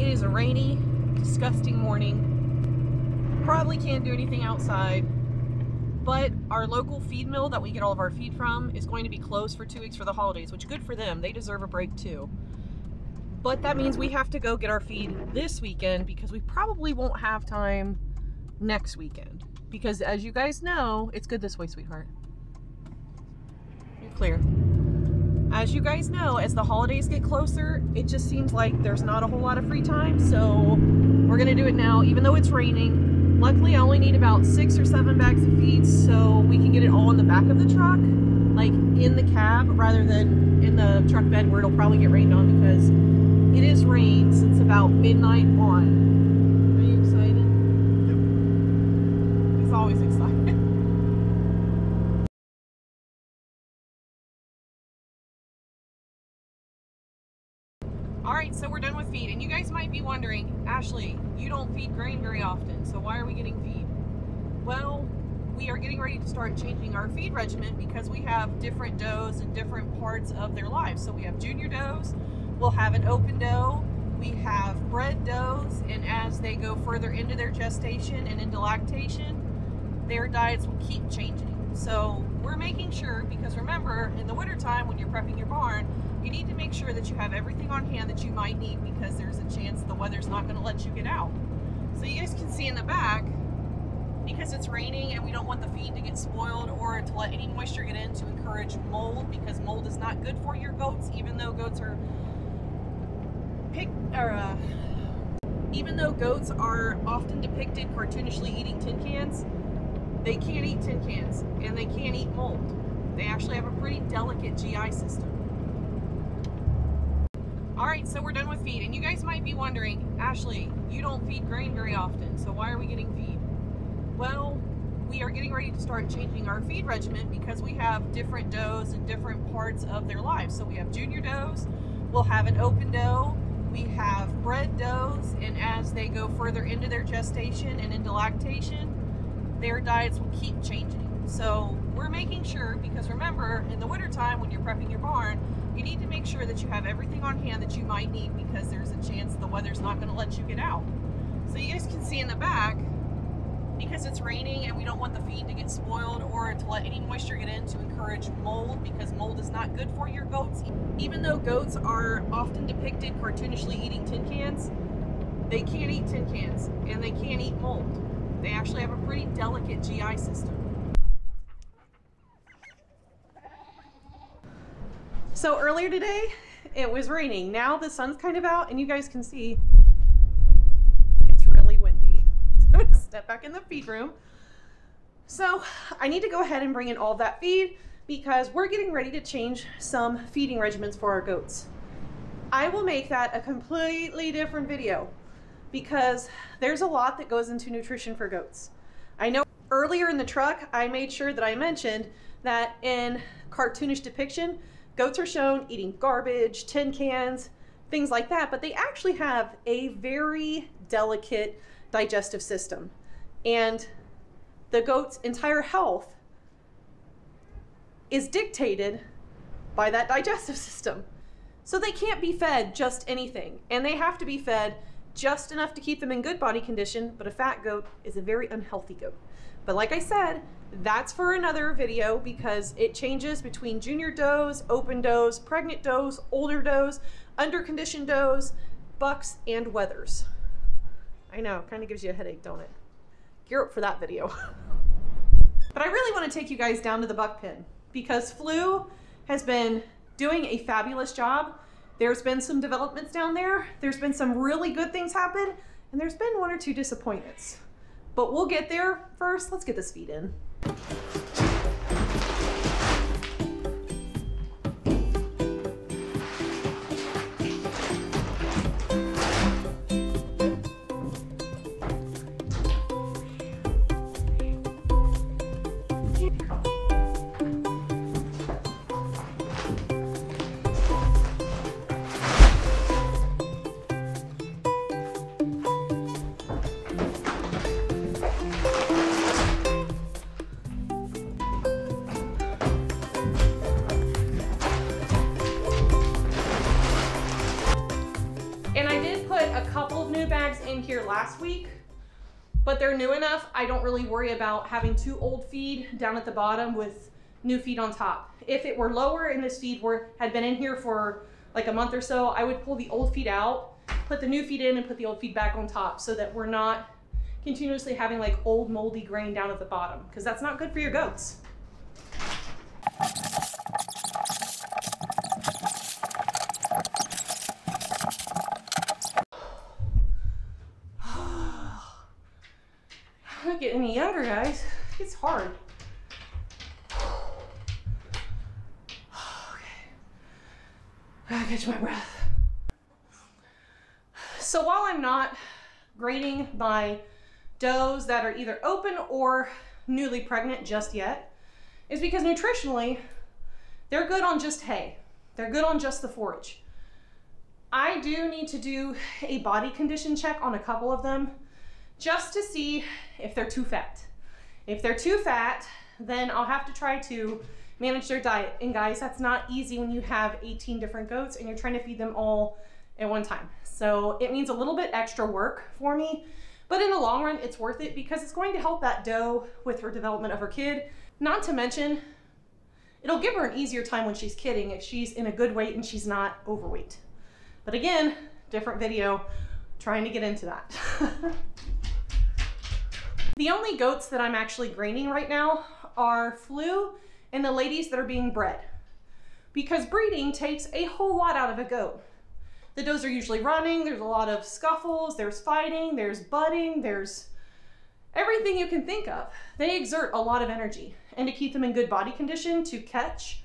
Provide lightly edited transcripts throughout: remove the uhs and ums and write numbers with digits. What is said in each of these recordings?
It is a rainy, disgusting morning. Probably can't do anything outside, but our local feed mill that we get all of our feed from is going to be closed for 2 weeks for the holidays, which good for them. They deserve a break too. But that means we have to go get our feed this weekend because we probably won't have time next weekend. Because as you guys know, it's good this way, sweetheart. You're clear. As you guys know, as the holidays get closer, it just seems like there's not a whole lot of free time, so we're gonna do it now, even though it's raining. Luckily, I only need about 6 or 7 bags of feed, so we can get it all in the back of the truck, like in the cab, rather than in the truck bed where it'll probably get rained on, because it is rained since about midnight on. Are you excited? Yep. He's always excited. Alright, so we're done with feed, and you guys might be wondering, Ashley, you don't feed grain very often, so why are we getting feed? Well, we are getting ready to start changing our feed regimen because we have different does in different parts of their lives. So we have junior does, we'll have an open doe, we have bred does, and as they go further into their gestation and into lactation, their diets will keep changing. So we're making sure, because remember, in the wintertime when you're prepping your barn, you need to make sure that you have everything on hand that you might need, because there's a chance the weather's not going to let you get out. So you guys can see in the back, because it's raining and we don't want the feed to get spoiled or to let any moisture get in to encourage mold, because mold is not good for your goats, even though goats are often depicted cartoonishly eating tin cans. They can't eat tin cans and they can't eat mold. They actually have a pretty delicate GI system. Alright, so we're done with feed, and you guys might be wondering, Ashley, you don't feed grain very often, so why are we getting feed? Well, we are getting ready to start changing our feed regimen because we have different does in different parts of their lives. So we have junior does, we'll have an open doe, we have bred does, and as they go further into their gestation and into lactation, their diets will keep changing. So we're making sure, because remember, in the wintertime when you're prepping your barn, you need to make sure that you have everything on hand that you might need, because there's a chance the weather's not going to let you get out. So you guys can see in the back, because it's raining and we don't want the feed to get spoiled or to let any moisture get in to encourage mold, because mold is not good for your goats. Even though goats are often depicted cartoonishly eating tin cans, they can't eat tin cans and they can't eat mold. They actually have a pretty delicate GI system. So earlier today, it was raining. Now the sun's kind of out and you guys can see it's really windy. So I'm gonna step back in the feed room. So I need to go ahead and bring in all of that feed because we're getting ready to change some feeding regimens for our goats. I will make that a completely different video because there's a lot that goes into nutrition for goats. I know earlier in the truck, I made sure that I mentioned that in cartoonish depiction, goats are shown eating garbage, tin cans, things like that, but they actually have a very delicate digestive system. And the goat's entire health is dictated by that digestive system. So they can't be fed just anything, and they have to be fed just enough to keep them in good body condition, but a fat goat is a very unhealthy goat. But like I said, that's for another video because it changes between junior does, open does, pregnant does, older does, under-conditioned does, bucks, and wethers. I know, kind of gives you a headache, don't it? Gear up for that video. But I really want to take you guys down to the buck pen because Flu has been doing a fabulous job. There's been some developments down there. There's been some really good things happen, and there's been 1 or 2 disappointments. But we'll get there. First, let's get this feed in. new bags in here last week, but they're new enough. I don't really worry about having too old feed down at the bottom with new feed on top. If it were lower and this feed had been in here for like a month or so, I would pull the old feed out, put the new feed in, and put the old feed back on top so that we're not continuously having like old moldy grain down at the bottom, because that's not good for your goats. I'm not getting any younger, guys. It's hard. Okay. Gotta catch my breath. So while I'm not grading my does that are either open or newly pregnant just yet, is because nutritionally, they're good on just hay. They're good on just the forage. I do need to do a body condition check on a couple of them just to see if they're too fat. If they're too fat, then I'll have to try to manage their diet. And guys, that's not easy when you have 18 different goats and you're trying to feed them all at one time. So it means a little bit extra work for me, but in the long run, it's worth it because it's going to help that doe with her development of her kid. Not to mention, it'll give her an easier time when she's kidding if she's in a good weight and she's not overweight. But again, different video, trying to get into that. The only goats that I'm actually graining right now are Flu and the ladies that are being bred, because breeding takes a whole lot out of a goat. The does are usually running, there's a lot of scuffles, there's fighting, there's butting, there's everything you can think of. They exert a lot of energy, and to keep them in good body condition to catch,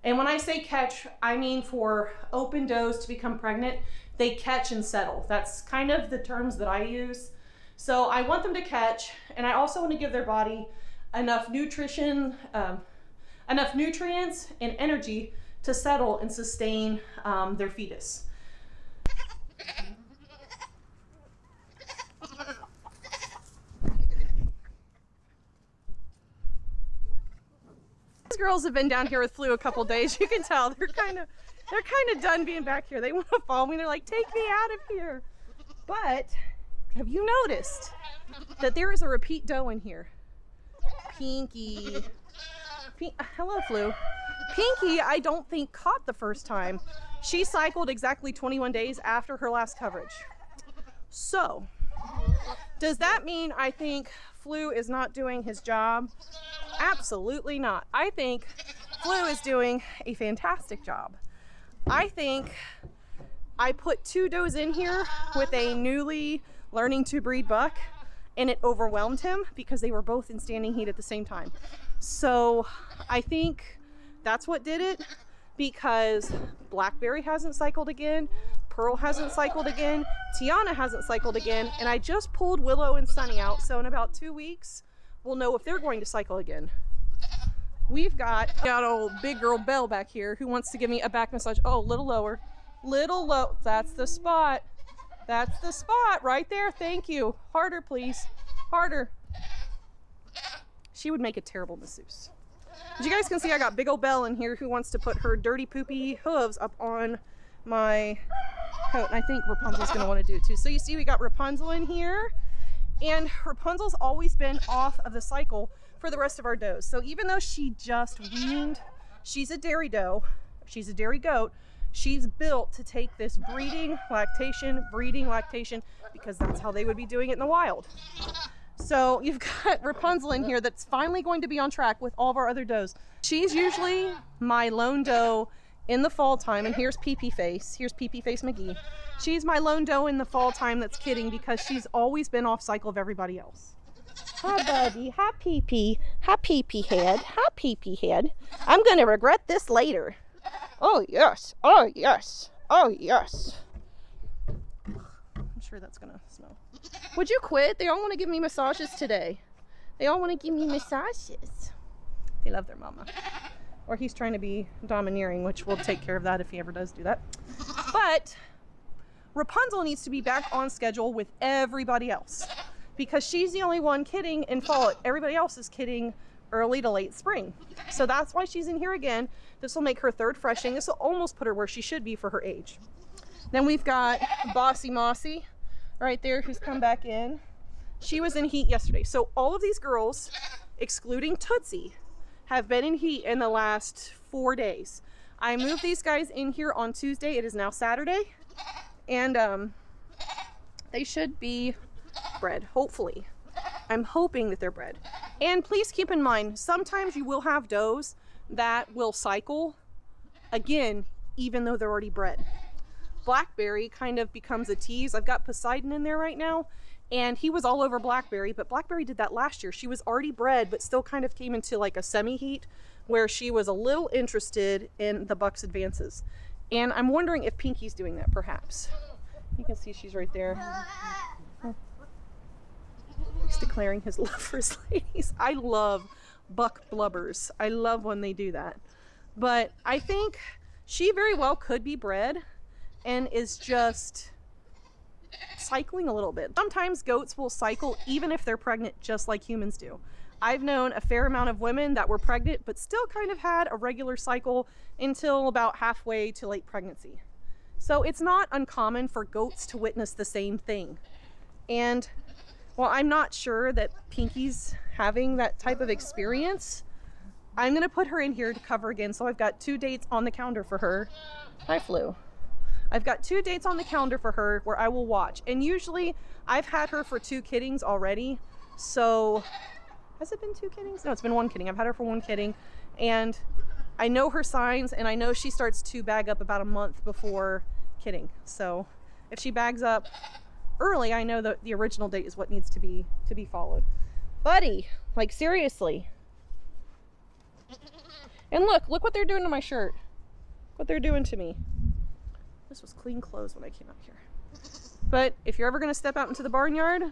and when I say catch, I mean for open does to become pregnant, they catch and settle. That's kind of the terms that I use. So I want them to catch, and I also want to give their body enough nutrition, enough nutrients and energy to settle and sustain their fetus. These girls have been down here with Flu a couple days. You can tell they're kind of done being back here. They want to follow me. They're like, take me out of here. But have you noticed that there is a repeat doe in here? Pinky. Hello, Flu. Pinky, I don't think caught the first time. She cycled exactly 21 days after her last coverage. So, does that mean I think Flu is not doing his job? Absolutely not. I think Flu is doing a fantastic job. I think I put 2 does in here with a newly learning to breed buck, and it overwhelmed him because they were both in standing heat at the same time. So I think that's what did it, because Blackberry hasn't cycled again, Pearl hasn't cycled again, Tiana hasn't cycled again, and I just pulled Willow and Sunny out, so in about 2 weeks we'll know if they're going to cycle again. We've got old big girl Belle back here who wants to give me a back massage. Oh, a little lower, little low. That's the spot. That's the spot right there. Thank you. Harder, please. Harder. She would make a terrible masseuse. As you guys can see, I got big old Belle in here who wants to put her dirty poopy hooves up on my coat. And I think Rapunzel's going to want to do it too. So you see we got Rapunzel in here. And Rapunzel's always been off of the cycle for the rest of our does. So even though she just weaned, she's a dairy doe, she's a dairy goat, she's built to take this breeding, lactation, because that's how they would be doing it in the wild. So you've got Rapunzel in here that's finally going to be on track with all of our other does. She's usually my lone doe in the fall time, and here's Pee-Pee Face. Here's Pee-Pee Face McGee. She's my lone doe in the fall time that's kidding because she's always been off cycle of everybody else. Hi, buddy. Hi, Pee-Pee. Hi, Pee-Pee head. Hi, Pee-Pee head. I'm going to regret this later. Oh, yes. Oh, yes. Oh, yes. I'm sure that's going to smell. Would you quit? They all want to give me massages today. They all want to give me massages. They love their mama. Or he's trying to be domineering, which we'll take care of that if he ever does do that. But Rapunzel needs to be back on schedule with everybody else because she's the only one kidding in fall. Everybody else is kidding early to late spring. So that's why she's in here again. This will make her third freshing. This will almost put her where she should be for her age. Then we've got Bossy Mossy, right there who's come back in. She was in heat yesterday. So all of these girls, excluding Tootsie, have been in heat in the last 4 days. I moved these guys in here on Tuesday. It is now Saturday. And they should be bred, hopefully. I'm hoping that they're bred. And please keep in mind, sometimes you will have does that will cycle again, even though they're already bred. Blackberry kind of becomes a tease. I've got Poseidon in there right now, and he was all over Blackberry, but Blackberry did that last year. She was already bred, but still kind of came into like a semi-heat where she was a little interested in the buck's advances. And I'm wondering if Pinky's doing that, perhaps. You can see she's right there. Oh. He's declaring his love for his ladies. I love buck blubbers. I love when they do that. But I think she very well could be bred and is just cycling a little bit. Sometimes goats will cycle even if they're pregnant, just like humans do. I've known a fair amount of women that were pregnant but still kind of had a regular cycle until about halfway to late pregnancy. So it's not uncommon for goats to witness the same thing. And while I'm not sure that Pinky's having that type of experience, I'm gonna put her in here to cover again. So I've got 2 dates on the calendar for her. Hi, Flu. I've got 2 dates on the calendar for her where I will watch. And usually I've had her for 2 kiddings already. So has it been 2 kiddings? No, it's been 1 kidding. I've had her for 1 kidding. And I know her signs, and I know she starts to bag up about a month before kidding. So if she bags up early, I know that the original date is what needs to be followed. Buddy, like seriously. And look what they're doing to my shirt. What they're doing to me. This was clean clothes when I came out here. But if you're ever gonna step out into the barnyard,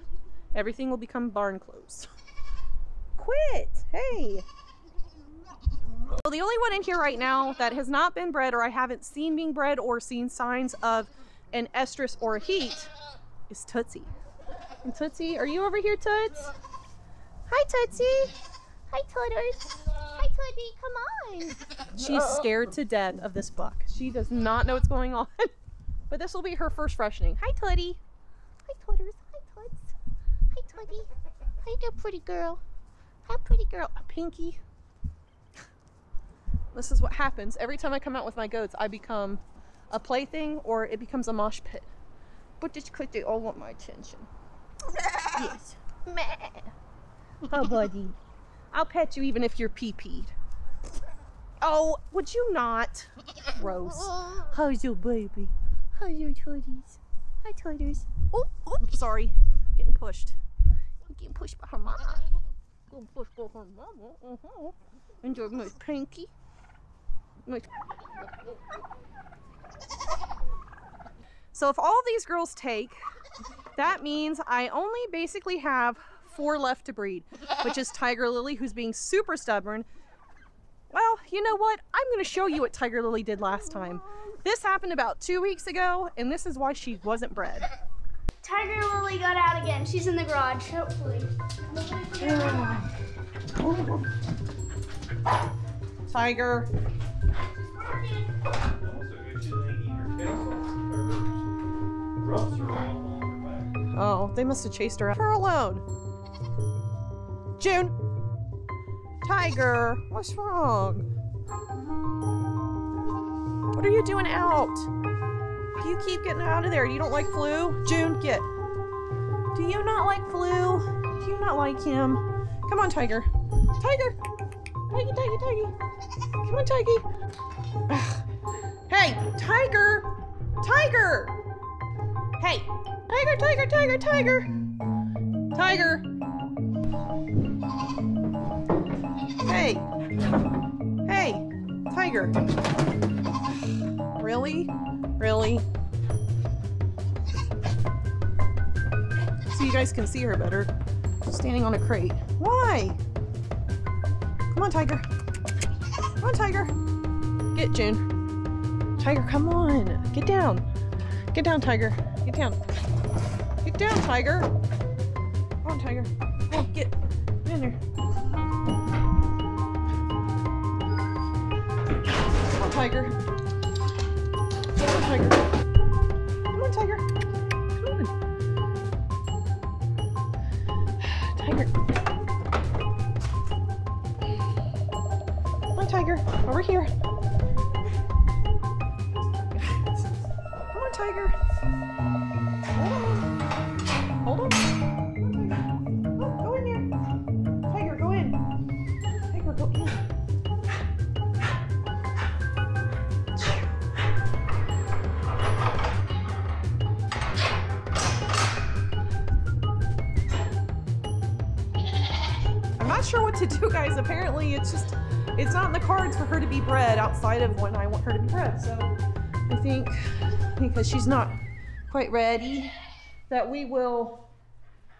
everything will become barn clothes. Quit, hey. So the only one in here right now that has not been bred, or I haven't seen being bred or seen signs of an estrus or a heat, is Tootsie. And Tootsie, are you over here, Toots? Hi, Tootsie. Hi, Tooters. Hi, Tootsie, come on. She's scared to death of this buck. She does not know what's going on. But this will be her first freshening. Hi, Tootie. Hi, Tooters. Hi, Toots. Hi, Tootie. Hi, you pretty girl. Hi, pretty girl. Pinky. This is what happens. Every time I come out with my goats, I become a plaything or it becomes a mosh pit. But it's because they all want my attention. Yes. Oh, buddy. I'll pet you even if you're pee-peed. Oh, would you not? Gross. How's your baby? How's your toadies? Hi, toadies. Oh, sorry. Getting pushed. I'm getting pushed by her mama. Getting pushed by her mama. Enjoy my Pinky. So if all these girls take, that means I only basically have 4 left to breed, which is Tiger Lily, who's being super stubborn. Well, you know what? I'm going to show you what Tiger Lily did last time. This happened about 2 weeks ago, and this is why she wasn't bred. Tiger Lily got out again. She's in the garage, hopefully. Tiger. Oh, they must have chased her out. Leave her alone. June. Tiger, what's wrong? What are you doing out? You keep getting out of there. You don't like Flu? June, get. Do you not like Flu? Do you not like him? Come on, Tiger. Tiger. Tiggy, Tiggy, Tiggy. Come on, Tiggy. Hey, Tiger. Tiger. Hey. Tiger, Tiger, Tiger, Tiger. Tiger. Hey. Hey. Tiger. Really? Really? So you guys can see her better. Standing on a crate. Why? Come on, Tiger. Come on, Tiger. Get June. Tiger, come on. Get down. Get down, Tiger. Get down. Get down, Tiger. Come on, Tiger. Come on, get in there. Come on, Tiger. Come on, Tiger. Come on, Tiger. Come on. here. Come on, Tiger. Hold on. Oh, go in there. Tiger, go in. Tiger, go in. I'm not sure what to do, guys. Apparently, it's not in the cards for her to be bred outside of when I want her to be bred. So I think because she's not quite ready, that we will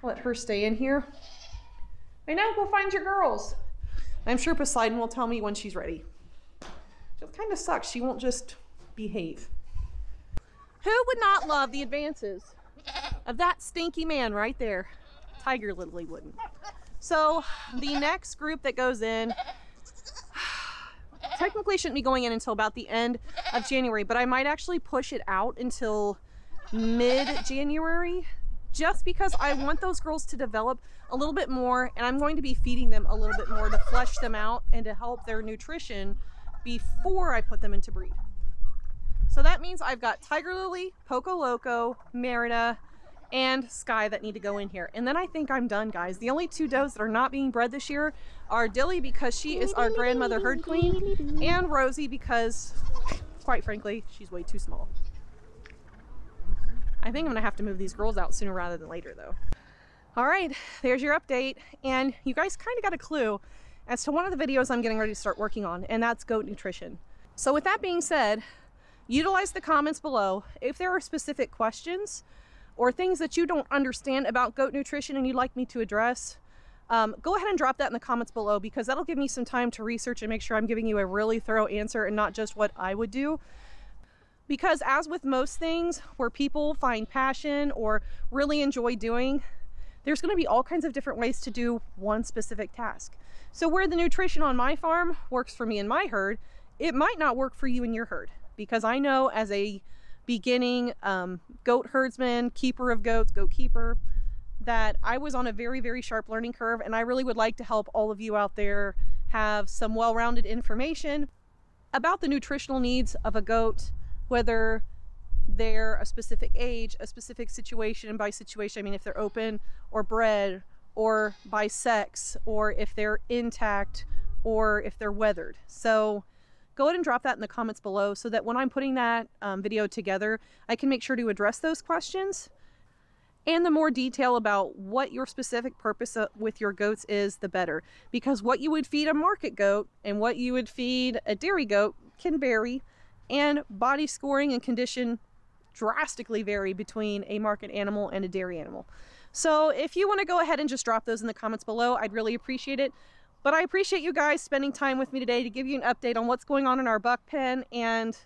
let her stay in here. I know, go find your girls. I'm sure Poseidon will tell me when she's ready. It kind of sucks. She won't just behave. Who would not love the advances of that stinky man right there? Tiger literally wouldn't. So the next group that goes in technically shouldn't be going in until about the end of January, but I might actually push it out until mid-January just because I want those girls to develop a little bit more, and I'm going to be feeding them a little bit more to flesh them out and to help their nutrition before I put them into breed. So that means I've got Tiger Lily, Poco Loco, Merida, and Sky that need to go in here. And then I think I'm done, guys. The only two does that are not being bred this year are Dilly, because she is our grandmother herd queen, and Rosie because, quite frankly, she's way too small. I think I'm gonna have to move these girls out sooner rather than later though. All right, there's your update. And you guys kind of got a clue as to one of the videos I'm getting ready to start working on, and that's goat nutrition. So with that being said, utilize the comments below. If there are specific questions or things that you don't understand about goat nutrition and you'd like me to address, go ahead and drop that in the comments below, because that'll give me some time to research and make sure I'm giving you a really thorough answer and not just what I would do. Because as with most things where people find passion or really enjoy doing, there's going to be all kinds of different ways to do one specific task. So where the nutrition on my farm works for me and my herd, it might not work for you and your herd, because I know as a beginning goat herdsman, keeper of goats, goat keeper, that I was on a very, very sharp learning curve, and I really would like to help all of you out there have some well-rounded information about the nutritional needs of a goat, whether they're a specific age, a specific situation, and by situation I mean if they're open or bred, or by sex, or if they're intact, or if they're weathered. So go ahead and drop that in the comments below so that when I'm putting that video together, I can make sure to address those questions. And the more detail about what your specific purpose with your goats is, the better. Because what you would feed a market goat and what you would feed a dairy goat can vary, and body scoring and condition drastically vary between a market animal and a dairy animal. So if you want to go ahead and just drop those in the comments below, I'd really appreciate it. But I appreciate you guys spending time with me today to give you an update on what's going on in our buck pen and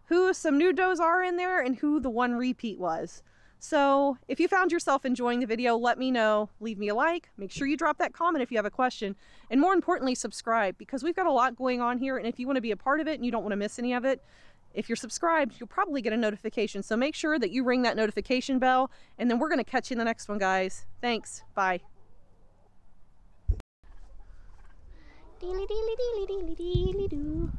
who some new does are in there and who the one repeat was. So if you found yourself enjoying the video, let me know. Leave me a like. Make sure you drop that comment if you have a question. And more importantly, subscribe, because we've got a lot going on here. And if you want to be a part of it and you don't want to miss any of it, if you're subscribed, you'll probably get a notification. So make sure that you ring that notification bell, and then we're going to catch you in the next one, guys. Thanks. Bye. Deely deely deely deely deely doo.